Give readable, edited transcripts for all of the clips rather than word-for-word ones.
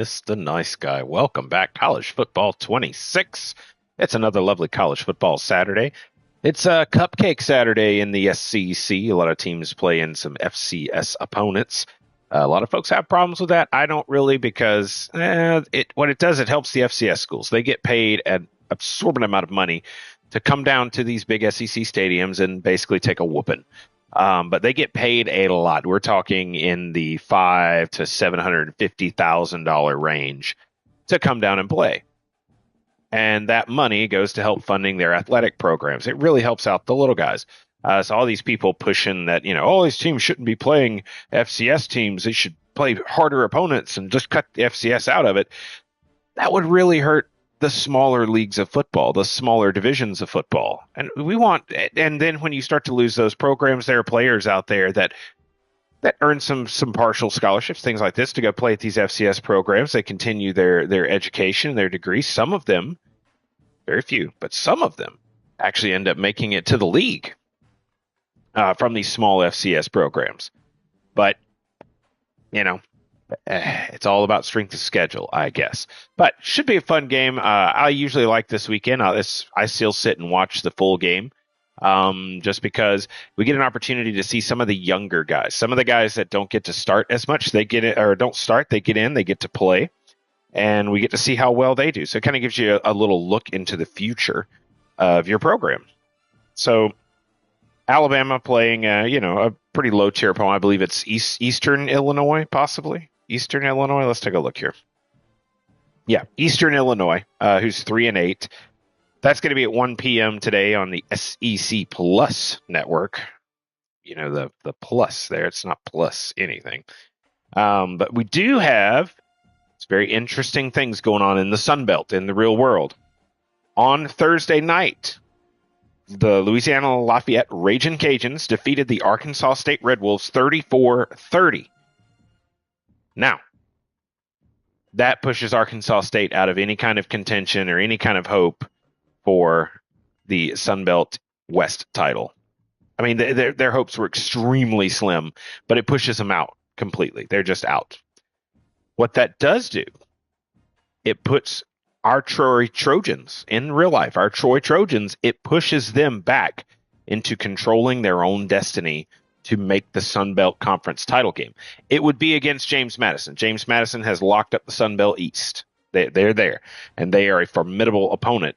Mr. Nice Guy. Welcome back, College Football 26. It's another lovely college football Saturday. It's a cupcake Saturday in the SEC. A lot of teams play in some FCS opponents. A lot of folks have problems with that. I don't really, because what it does, it helps the FCS schools. They get paid an absorbent amount of money to come down to these big SEC stadiums and basically take a whooping. But they get paid a lot. We're talking in the $500,000 to $750,000 range to come down and play. And that money goes to help funding their athletic programs. It really helps out the little guys. So all these people pushing that, all these teams shouldn't be playing FCS teams. They should play harder opponents and just cut the FCS out of it. That would really hurt the smaller leagues of football, the smaller divisions of football. And then when you start to lose those programs, there are players out there that earn some partial scholarships, things like this, to go play at these FCS programs. They continue their education, their degrees. Some of them, very few, but some of them actually end up making it to the league from these small FCS programs. But, it's all about strength of schedule, I guess. But should be a fun game. I usually like this weekend. I still sit and watch the full game. Just because we get an opportunity to see some of the younger guys, some of the guys that don't get to start as much. They get it, or don't start, they get in, they get to play, and we get to see how well they do. So it kind of gives you a little look into the future of your program. So Alabama playing, a pretty low tier opponent. I believe it's Eastern Illinois, possibly. Eastern Illinois. Let's take a look here. Yeah, Eastern Illinois, who's 3-8. That's going to be at 1 p.m. today on the SEC Plus network. The plus there. It's not plus anything. But we do have some very interesting things going on in the Sun Belt, in the real world. On Thursday night, the Louisiana Lafayette Ragin' Cajuns defeated the Arkansas State Red Wolves 34-30. Now, that pushes Arkansas State out of any kind of contention or any kind of hope for the Sun Belt West title. I mean, their hopes were extremely slim, but it pushes them out completely. They're just out. What that does do, it puts our Troy Trojans in real life, it pushes them back into controlling their own destiny to make the Sun Belt Conference title game. It would be against James Madison. James Madison has locked up the Sun Belt East. They're there, and they are a formidable opponent.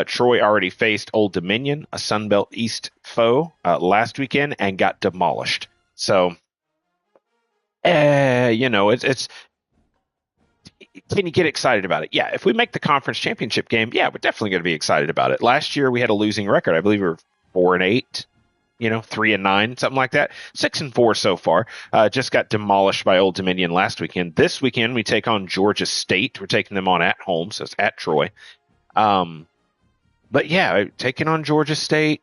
Troy already faced Old Dominion, a Sun Belt East foe, last weekend, and got demolished. So, it's can you get excited about it? Yeah, if we make the conference championship game, yeah, we're definitely going to be excited about it. Last year we had a losing record. I believe we were 4-8. 3-9, something like that. 6-4 so far. Just got demolished by Old Dominion last weekend. This weekend we take on Georgia State. We're taking them on at home, so it's at Troy. But yeah, taking on Georgia State,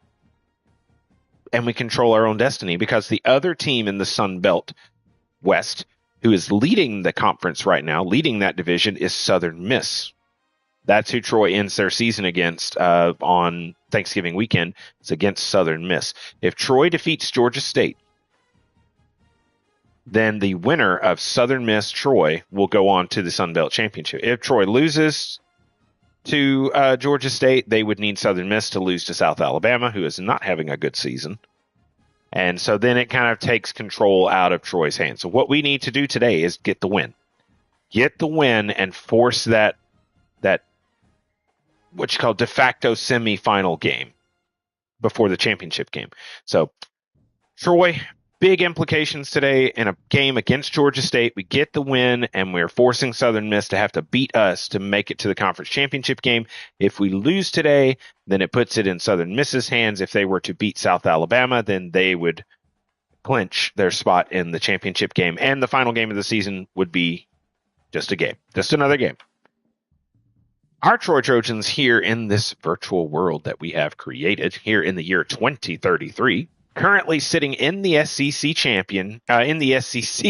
and we control our own destiny, because the other team in the Sun Belt West who is leading the conference right now, leading that division, is Southern Miss. That's who Troy ends their season against on Thanksgiving weekend. It's against Southern Miss. If Troy defeats Georgia State, then the winner of Southern Miss Troy will go on to the Sun Belt Championship. If Troy loses to Georgia State, they would need Southern Miss to lose to South Alabama, who is not having a good season. And so then it kind of takes control out of Troy's hands. So what we need to do today is get the win. Get the win and force that what you call de facto semifinal game before the championship game. So Troy, big implications today in a game against Georgia State. We get the win, and we're forcing Southern Miss to have to beat us to make it to the conference championship game. If we lose today, then it puts it in Southern Miss's hands. If they were to beat South Alabama, then they would clinch their spot in the championship game. And the final game of the season would be just a game, just another game. Our Troy Trojans here in this virtual world that we have created here in the year 2033, currently sitting in the SEC in the SEC.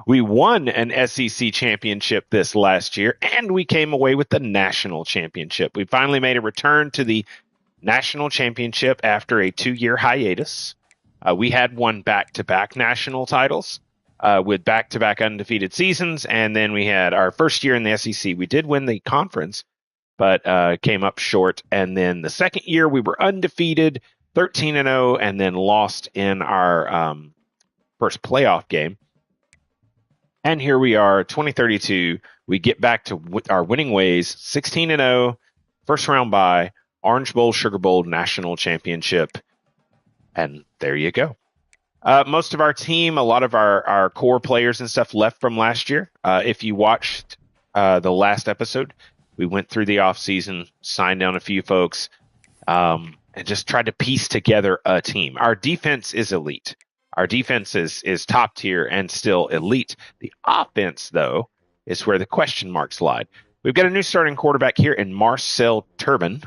We won an SEC championship this last year, and we came away with the national championship. We finally made a return to the national championship after a 2-year hiatus. We had won back-to-back national titles. with back-to-back undefeated seasons. And then we had our first year in the SEC. We did win the conference, but came up short. And then the second year, we were undefeated, 13-0, and then lost in our first playoff game. And here we are, 2032. We get back to our winning ways, 16-0, first round bye, Orange Bowl, Sugar Bowl, National Championship. And there you go. Most of our team, a lot of our core players and stuff left from last year. If you watched the last episode, we went through the offseason, signed down a few folks, and just tried to piece together a team. Our defense is elite. Our defense is top tier and still elite. The offense, though, is where the question marks lie. We've got a new starting quarterback here in Marcel Turbin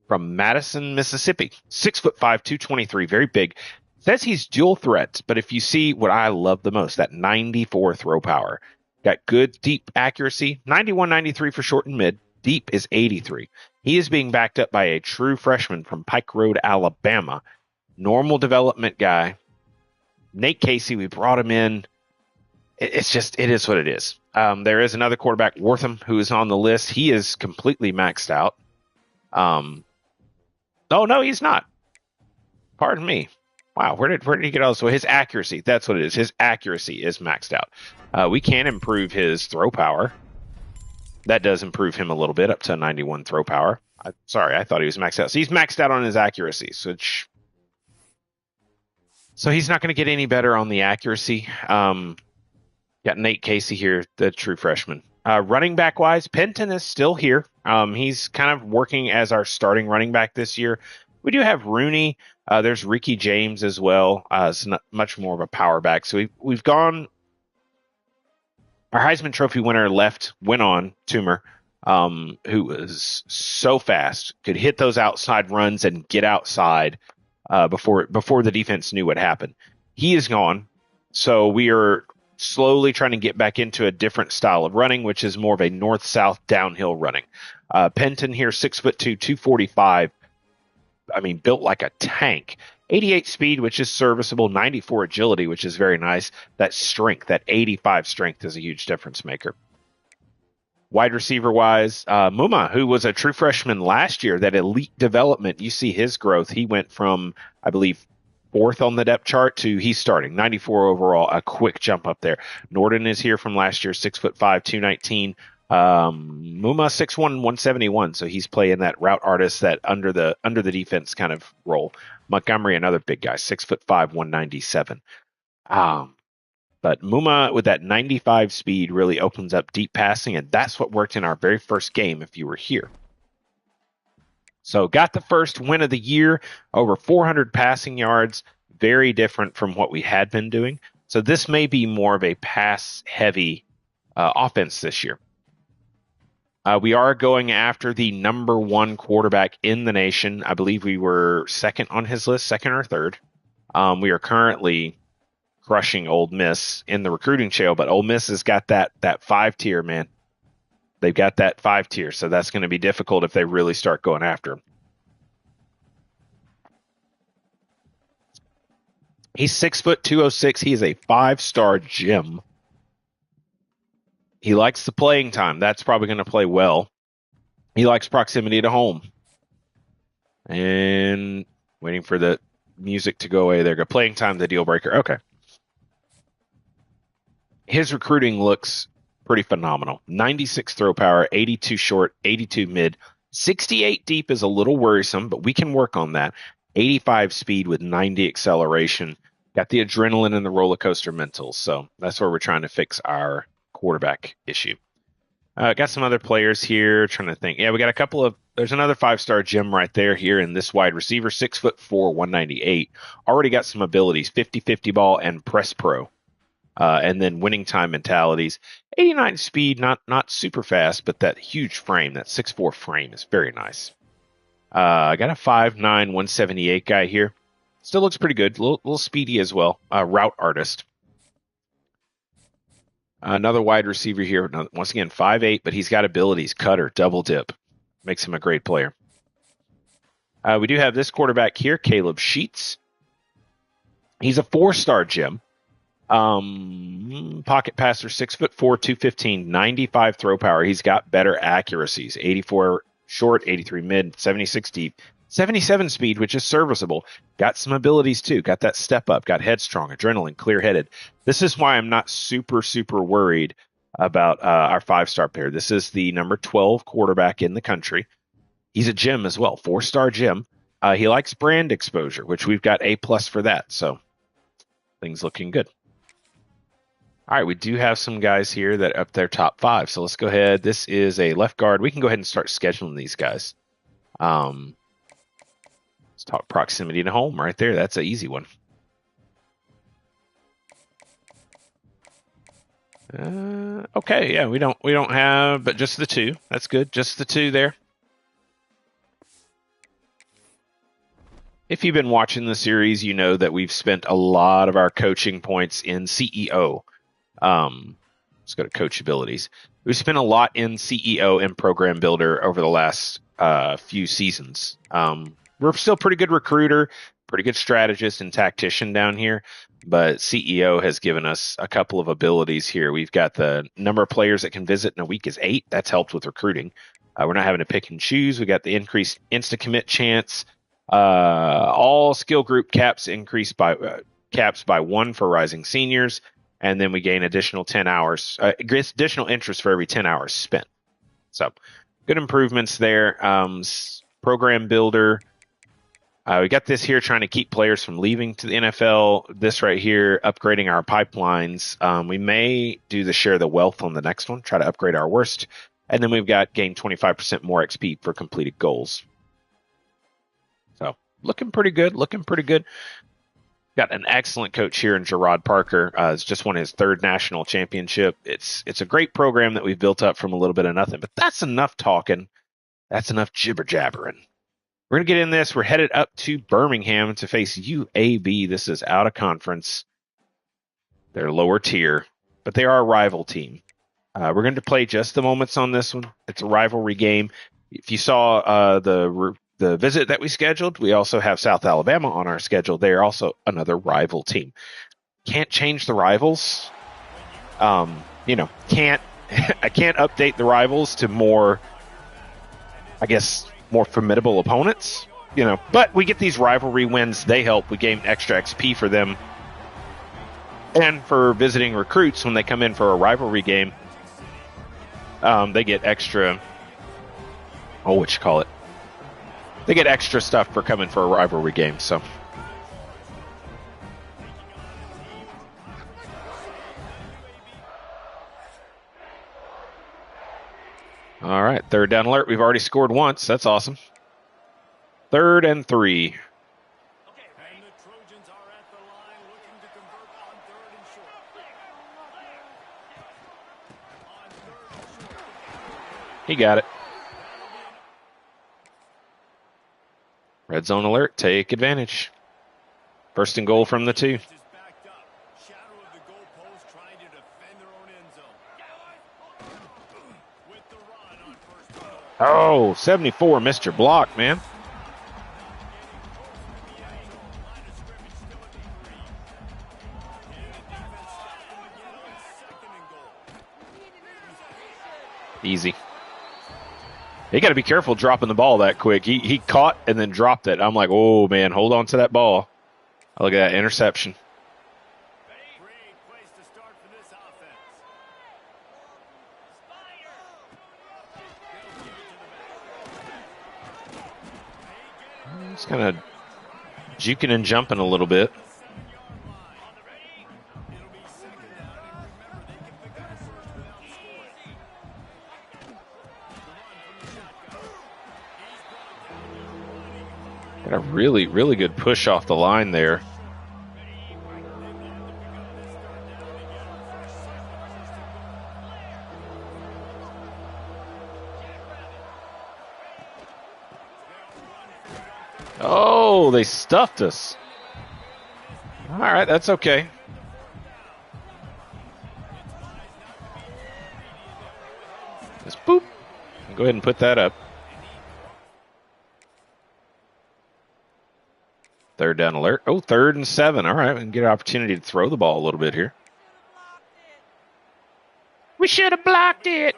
from Madison, Mississippi. 6'5", 223, very big. Says he's dual threat, but if you see what I love the most, that 94 throw power. Got good deep accuracy, 91, 93 for short and mid. Deep is 83. He is being backed up by a true freshman from Pike Road, Alabama. Normal development guy. Nate Casey, we brought him in. It is what it is. There is another quarterback, Wortham, who is on the list. He is completely maxed out. Oh, no, he's not. Pardon me. Wow, where did he get all this? Well, his accuracy, that's what it is. His accuracy is maxed out. We can improve his throw power. That does improve him a little bit, up to 91 throw power. Sorry, I thought he was maxed out. So he's maxed out on his accuracy, so he's not going to get any better on the accuracy. Got Nate Casey here, the true freshman. Running back wise, Penton is still here. He's kind of working as our starting running back this year. We do have Rooney. There's Ricky James as well. It's not much more of a power back. So we've gone. Our Heisman Trophy winner went on, Toomer, who was so fast, could hit those outside runs and get outside before the defense knew what happened. He is gone. So we are slowly trying to get back into a different style of running, which is more of a north-south downhill running. Penton here, 6'2", 245. I mean, built like a tank. 88 speed, which is serviceable. 94 agility, which is very nice. That strength, that 85 strength is a huge difference maker. Wide receiver-wise, Muma, who was a true freshman last year, that elite development, you see his growth. He went from, I believe, 4th on the depth chart to he's starting. 94 overall, a quick jump up there. Norden is here from last year, 6'5", 219. Muma 6'1", 171, so he's playing that route artist, that under the defense kind of role. Montgomery, another big guy, 6'5", 197. But Muma with that 95 speed really opens up deep passing, and that's what worked in our very first game if you were here. So got the first win of the year, over 400 passing yards, very different from what we had been doing. So this may be more of a pass-heavy offense this year. We are going after the number 1 quarterback in the nation. I believe we were second on his list, second or third. We are currently crushing Ole Miss in the recruiting trail, but Ole Miss has got that 5-tier, man. They've got that 5-tier, so that's going to be difficult if they really start going after him. He's 6', 206. He is a 5-star gem. He likes the playing time. That's probably going to play well. He likes proximity to home. And waiting for the music to go away. There go. Playing time, the deal breaker. Okay. His recruiting looks pretty phenomenal. 96 throw power, 82 short, 82 mid. 68 deep is a little worrisome, but we can work on that. 85 speed with 90 acceleration. Got the adrenaline and the roller coaster mentals. So that's where we're trying to fix our quarterback issue. Got some other players here. Trying to think. Yeah, we got a couple of. There's another 5-star gem right there here in this wide receiver, 6'4", 198. Already got some abilities, 50-50 ball and press pro. And then winning time mentalities. 89 speed, not super fast, but that huge frame, that 6'4" frame is very nice. I got a 5'9", 178 guy here. Still looks pretty good. A little speedy as well. Route artist. Another wide receiver here. Once again, 5'8", but he's got abilities. Cutter, double dip. Makes him a great player. We do have this quarterback here, Caleb Sheets. He's a 4-star gem. Pocket passer, 6'4", 215, 95 throw power. He's got better accuracies, 84 short, 83 mid, 76 deep, 77 speed, which is serviceable. Got some abilities too. Got that step up, got headstrong, adrenaline, clear headed. This is why I'm not super worried about our 5-star player. This is the number 12 quarterback in the country. He's a gem as well, 4-star gem. He likes brand exposure, which we've got A+ for that. So things looking good. All right, we do have some guys here that up their top 5. So let's go ahead. This is a left guard. We can go ahead and start scheduling these guys. Let's talk proximity to home right there. That's an easy one. Okay, yeah, we don't have, but just the 2. That's good. Just the 2 there. If you've been watching the series, you know that we've spent a lot of our coaching points in CEO. Let's go to coach abilities. We've spent a lot in CEO and program builder over the last few seasons. We're still pretty good recruiter, pretty good strategist and tactician down here, but CEO has given us a couple of abilities here. We've got the number of players that can visit in a week is 8. That's helped with recruiting. We're not having to pick and choose. We got the increased insta commit chance. All skill group caps increased by caps by 1 for rising seniors, and then we gain additional 10 hours, additional interest for every 10 hours spent. So good improvements there. Program builder. We got this here trying to keep players from leaving to the NFL. This right here, upgrading our pipelines. We may do the share the wealth on the next one, try to upgrade our worst. And then we've got gain 25% more XP for completed goals. So looking pretty good, Got an excellent coach here in Gerard Parker. It's just won his 3rd national championship. It's a great program that we've built up from a little bit of nothing, but that's enough talking. That's enough jibber jabbering. We're going to get in this. We're headed up to Birmingham to face UAB. This is out of conference. They're lower tier, but they are a rival team. We're going to play just the moments on this one. It's a rivalry game. If you saw the visit that we scheduled, we also have South Alabama on our schedule. They are also another rival team. Can't change the rivals. I can't update the rivals to more, I guess, more formidable opponents. But we get these rivalry wins. They help. We gain extra XP for them. And for visiting recruits, when they come in for a rivalry game, they get extra, they get extra stuff for coming for a rivalry game. So all right, 3rd down alert. We've already scored once. That's awesome. 3rd and 3. He got it. Red zone alert. Take advantage. 1st and goal from the 2. Oh, 74 missed your block, man. Easy. You got to be careful dropping the ball that quick. He caught and then dropped it. I'm like, oh, man, hold on to that ball. Look at that interception. It's kind of juking and jumping a little bit. Got a really good push off the line there. Oh, they stuffed us. All right, that's okay. Just boop. Go ahead and put that up. Third down alert. Oh, 3rd and 7. All right, we can get an opportunity to throw the ball a little bit here. We should have blocked it.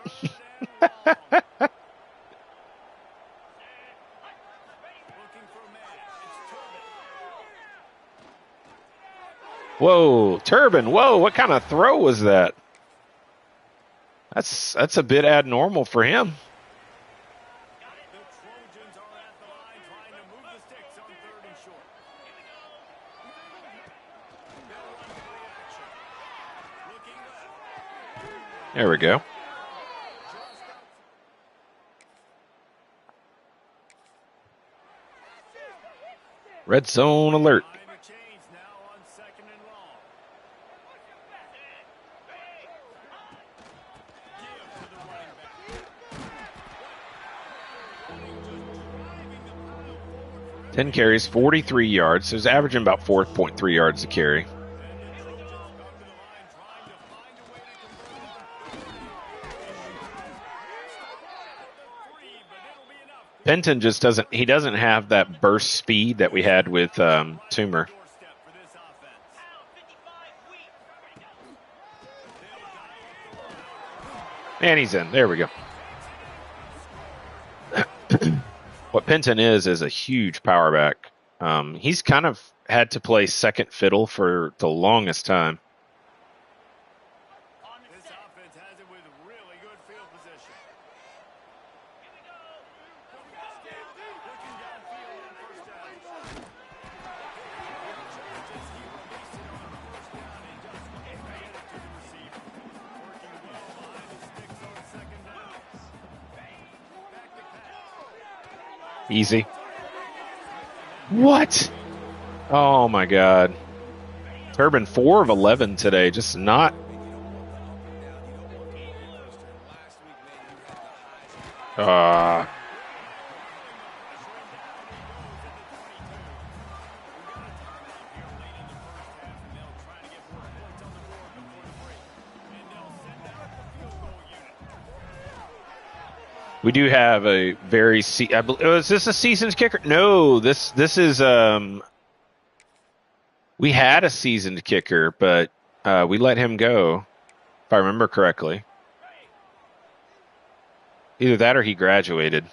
Whoa, Turbin. Whoa, what kind of throw was that? That's a bit abnormal for him. There we go. Red zone alert. Ten carries, 43 yards. So he's averaging about 4.3 yards a carry. Penton just doesn't have that burst speed that we had with Toomer. And he's in. There we go. What Penton is a huge power back. He's kind of had to play second fiddle for the longest time. This offense has it with really good field position. Easy. What? Oh my God. Turbin 4 of 11 today. Just not. We do have a very is this a seasoned kicker? No, this is we had a seasoned kicker, but we let him go, if I remember correctly. Either that or he graduated.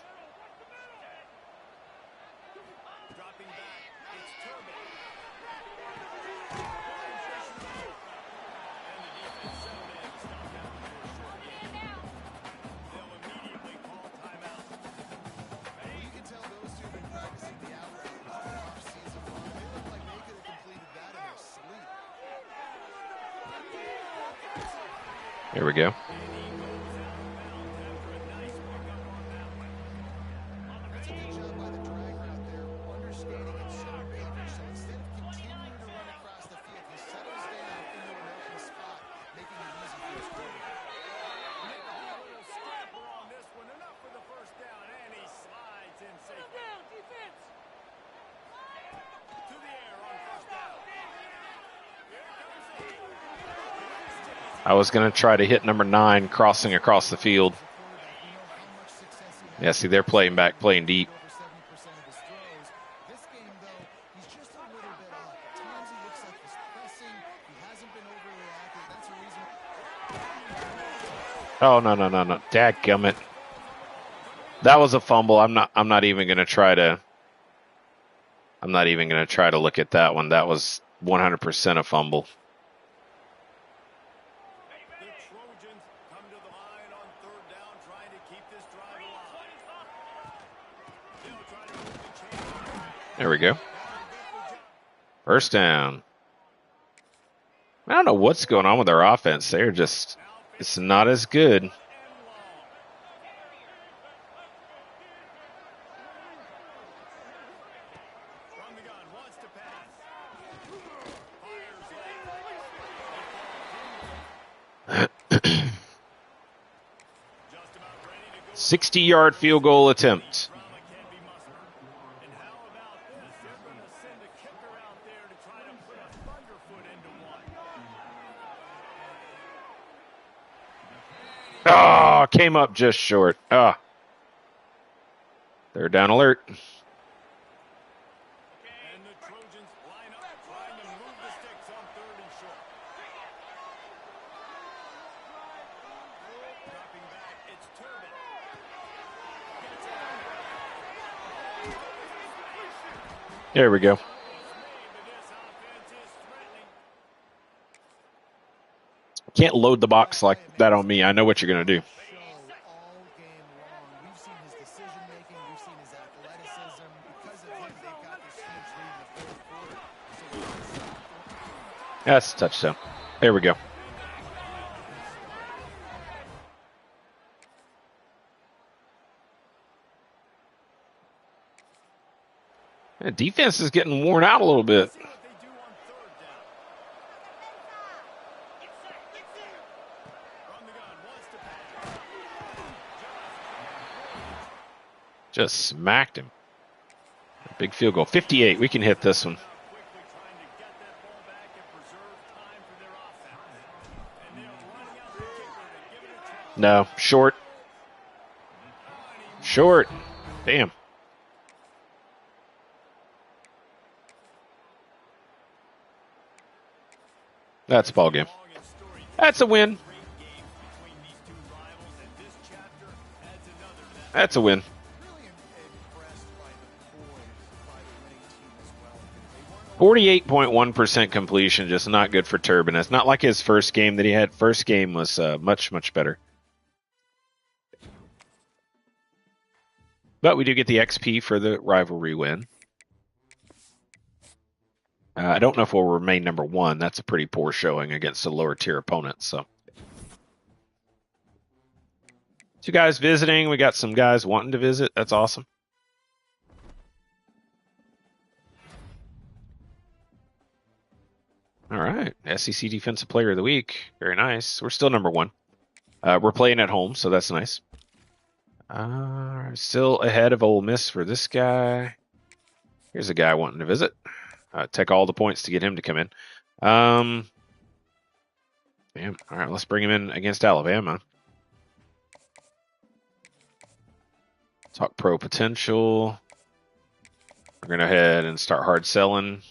There we go. I was going to try to hit number 9 crossing across the field. Yeah, see, they're playing back, playing deep. Oh, no. Dadgummit. That was a fumble. I'm not even going to try to look at that one. That was 100% a fumble. There we go. First down. I don't know what's going on with their offense. They're just, it's not as good. — 60-yard field goal attempt. Oh, came up just short. Ah. Third down alert. And the Trojans There we go. Can't load the box like that on me. I know what you're going to do. All game long. We've seen his decision making. We've seen his athleticism. Because of him, they've got this huge lead in the fourth quarter. That's a touchdown. There we go. The defense is getting worn out a little bit. Just smacked him. Big field goal. 58. We can hit this one. No. Short. Short. Damn. That's a ball game. That's a win. That's a win. 48.1% completion, just not good for Turbin. It's not like his first game that he had. First game was much, much better. But we do get the XP for the rivalry win. I don't know if we'll remain number one. That's a pretty poor showing against a lower tier opponent. So, two guys visiting. We got some guys wanting to visit. That's awesome. All right. SEC Defensive Player of the Week. Very nice. We're still number one. We're playing at home, so that's nice. Still ahead of Ole Miss for this guy. Here's a guy wanting to visit. Take all the points to get him to come in. Damn. All right, let's bring him in against Alabama. Talk pro potential. We're going to go ahead and start hard selling.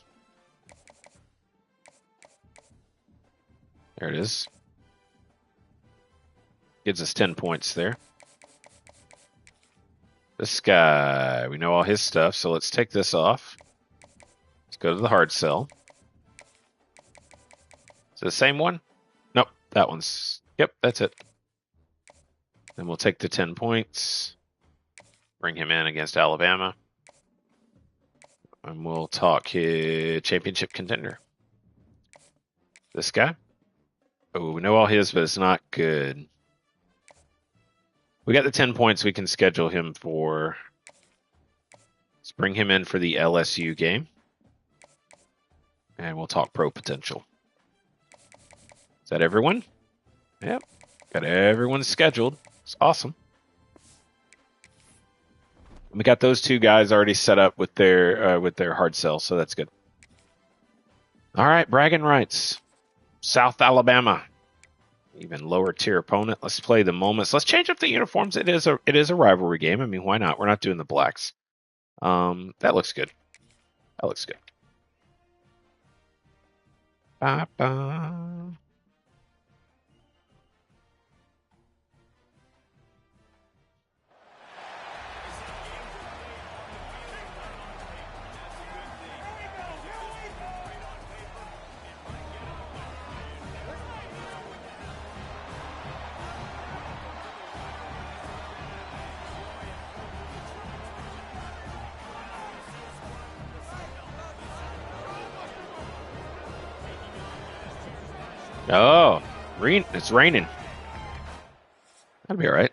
There it is. Gives us 10 points there. This guy, we know all his stuff, so let's take this off. Let's go to the hard sell. Is it the same one? Nope, that one's... Yep, that's it. Then we'll take the 10 points. Bring him in against Alabama. And we'll talk his championship contender. This guy. Oh, we know all his, but it's not good. We got the 10 points we can schedule him for. Let's bring him in for the LSU game. And we'll talk pro potential. Is that everyone? Yep. Got everyone scheduled. It's awesome. We got those two guys already set up with their hard sell, so that's good. All right, bragging rights. South Alabama. Even lower tier opponent. Let's play the moments. Let's change up the uniforms. It is a rivalry game. I mean, why not? We're not doing the blacks. That looks good. That looks good. Ba-ba. Oh, it's raining. That'll be all right.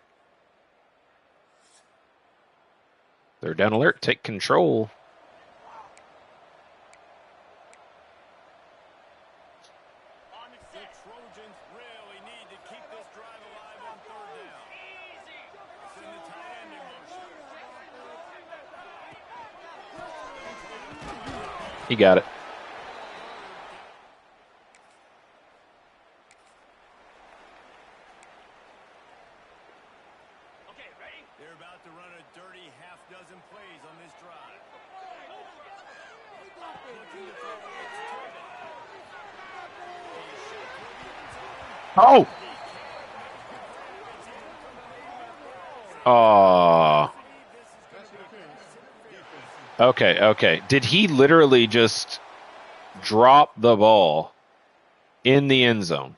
Third down alert. Take control. The Trojans really need to keep this drive alive on third down. Send the tight end in motion. He got it. They're about to run a dirty half-dozen plays on this drive. Oh! Oh. Okay. Did he literally just drop the ball in the end zone?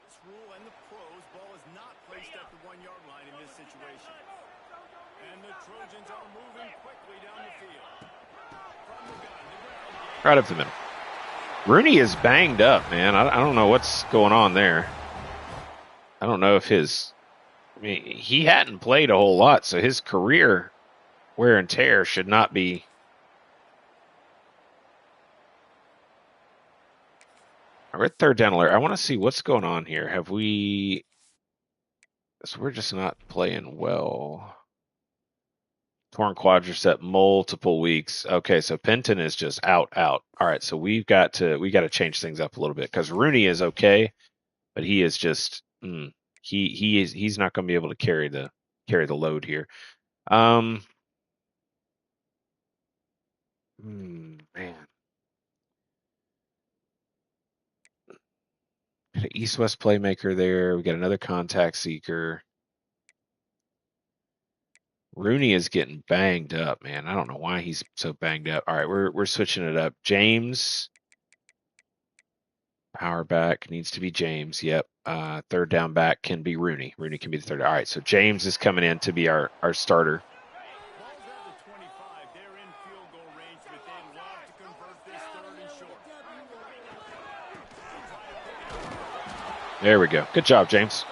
This rule and the pros, ball is not placed at the 1 yard line in this situation. And the Trojans are moving quickly down the field. From the gun, the ground game. Right up the middle. Rooney is banged up, man. I don't know what's going on there. I don't know if he hadn't played a whole lot, so his career wear and tear should not be. We're at third down alert. I want to see what's going on here. So we're just not playing well. Torn quadricep multiple weeks. Okay, so Penton is just out. All right, so we got to change things up a little bit because Rooney is okay, but he is just he's not going to be able to carry the load here. Man, got an east-west playmaker there. We got another contact seeker. Rooney is getting banged up, man. I don't know why he's so banged up. All right, we're switching it up. James, power back needs to be James. Yep. Third down back can be Rooney. Rooney can be the third. All right, so James is coming in to be our starter. Ball's at the 25. They're in field goal range, but they'd love to convert this third and short. There we go. Good job, James.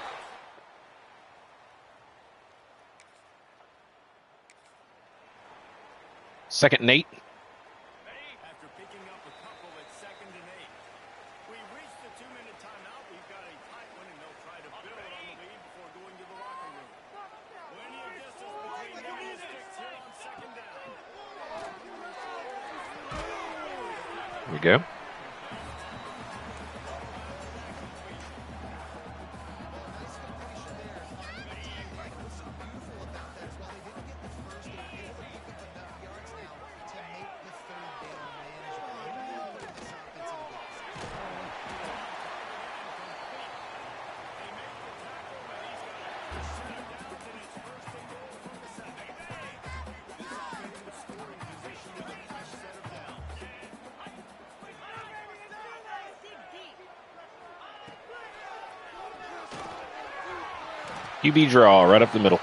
Second and 8. After picking up a couple at 2nd and 8. We reached the 2-minute timeout. We've got a tight one, and they'll try to build on the lead before going to the locker room. Plenty of distance between them and the sticks here on 2nd down. There we go. QB draw right up the middle.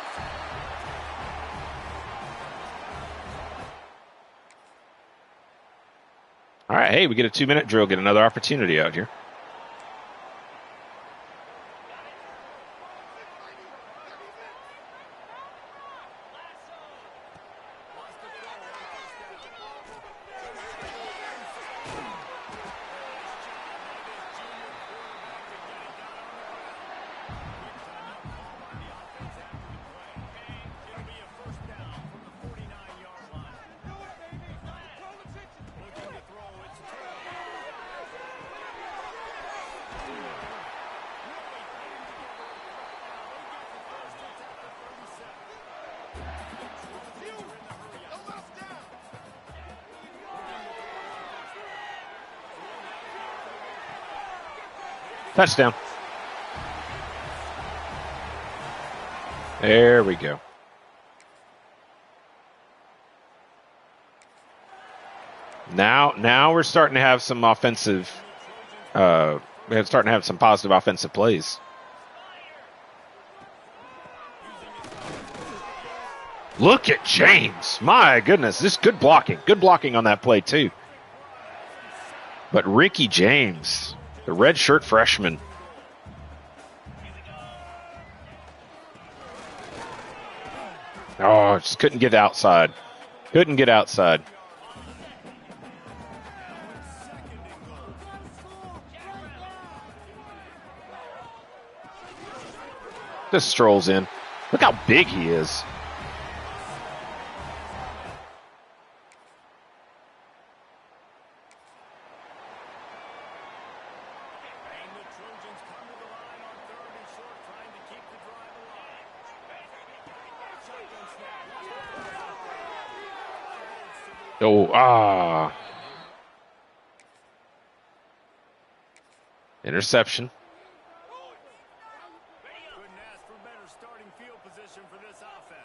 All right, hey, we get a 2-minute drill, get another opportunity out here. Touchdown. There we go. Now we're starting to have some offensive. We're starting to have some positive offensive plays. Look at James. My goodness, this good blocking. Good blocking on that play too. But Ricky James, the red shirt freshman. Oh, just couldn't get outside. Couldn't get outside. Just strolls in. Look how big he is. Oh, interception. Couldn't ask for better starting field position for this offense.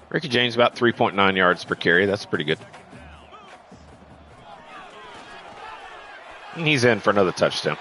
Ricky James about 3.9 yards per carry. That's pretty good. And he's in for another touchdown.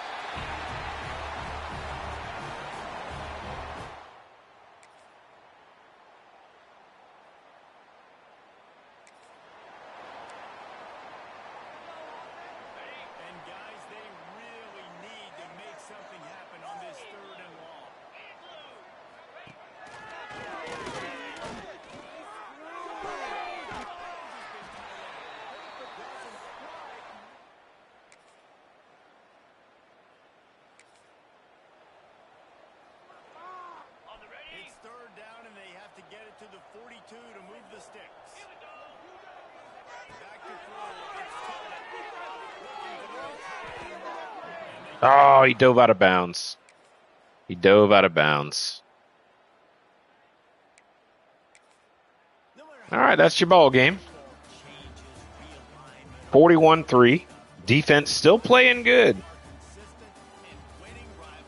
It's third down, and they have to get it to the 42 to move the sticks. Back to throw. Oh, he dove out of bounds. He dove out of bounds. All right, that's your ball game. 41-3. Defense still playing good.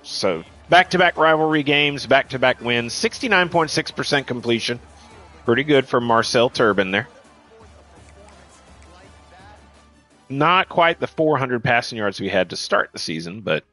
So back-to-back rivalry games, back-to-back wins, 69.6% completion. Pretty good for Marcel Turbin there. Not quite the 400 passing yards we had to start the season, but